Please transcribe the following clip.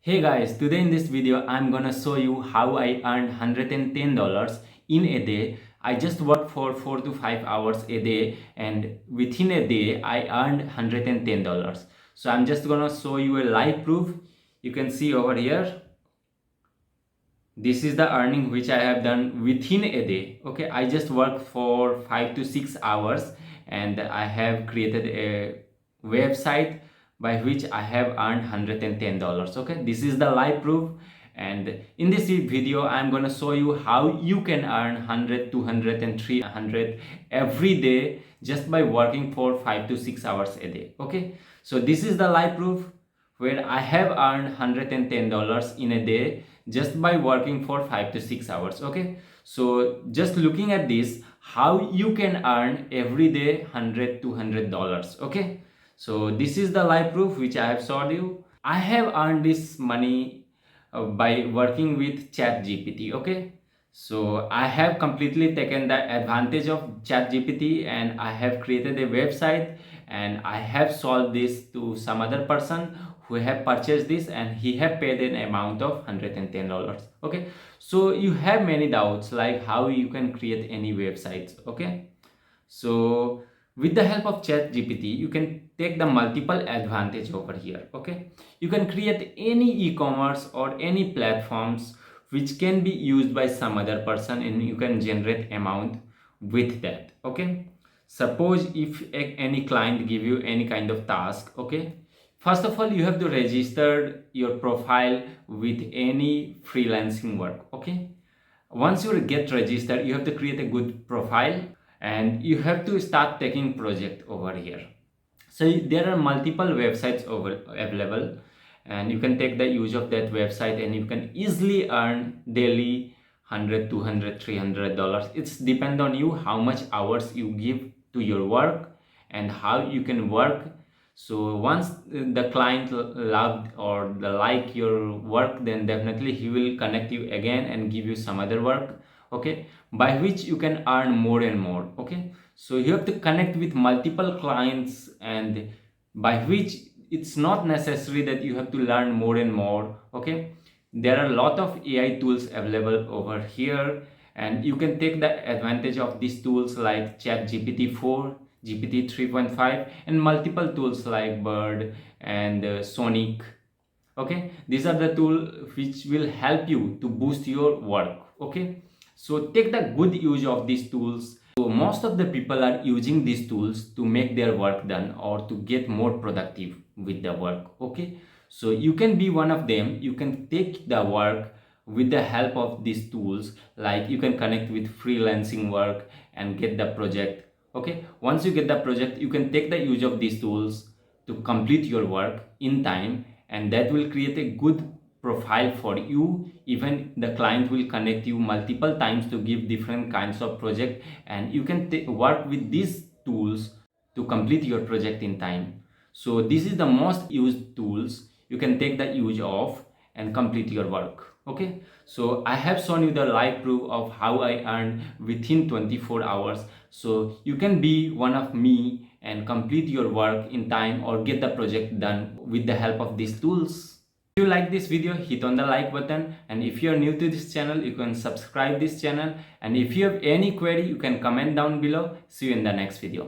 Hey guys, today in this video I'm gonna show you how I earned $110 in a day. I just worked for 4 to 5 hours a day and within a day I earned $110. So I'm just gonna show you a live proof. You can see over here. This is the earning which I have done within a day. Okay, I just worked for 5 to 6 hours and I have created a website by which I have earned $110. Okay, this is the live proof, and in this video I'm going to show you how you can earn 100, 200 and 300 every day just by working for 5 to 6 hours a day. Okay, so this is the live proof where I have earned $110 in a day just by working for 5 to 6 hours. Okay, so just looking at this, how you can earn every day $100, $200. Okay, so this is the live proof which I have showed you. I have earned this money by working with ChatGPT. Okay, so I have completely taken the advantage of ChatGPT and I have created a website and I have sold this to some other person who have purchased this and he have paid an amount of $110. Okay, so you have many doubts like how you can create any websites. Okay, so with the help of ChatGPT you can take the multiple advantage over here. Okay, you can create any e-commerce or any platforms which can be used by some other person and you can generate amount with that. Okay, suppose if any client give you any kind of task. Okay, first of all you have to register your profile with any freelancing work. Okay, once you get registered you have to create a good profile and you have to start taking project over here. So there are multiple websites available and you can take the use of that website and you can easily earn daily 100, 200, $300. It's depend on you how much hours you give to your work and how you can work. So once the client loved or the like your work, then definitely he will connect you again and give you some other work. Okay, by which you can earn more and more. Okay, so you have to connect with multiple clients and by which it's not necessary that you have to learn more and more. Okay, there are a lot of AI tools available over here and you can take the advantage of these tools like ChatGPT 4, GPT 3.5 and multiple tools like Bird and Sonic. Okay, these are the tools which will help you to boost your work. Okay, so take the good use of these tools. So most of the people are using these tools to make their work done or to get more productive with the work. Okay, so you can be one of them. You can take the work with the help of these tools, like you can connect with freelancing work and get the project. Okay, once you get the project you can take the use of these tools to complete your work in time and that will create a good profile for you. Even the client will connect you multiple times to give different kinds of project and you can work with these tools to complete your project in time. So this is the most used tools you can take the use of and complete your work. Okay, so I have shown you the live proof of how I earned within 24 hours. So you can be one of me and complete your work in time or get the project done with the help of these tools. If you like this video, hit on the like button, and if you are new to this channel you can subscribe this channel, and if you have any query you can comment down below. See you in the next video.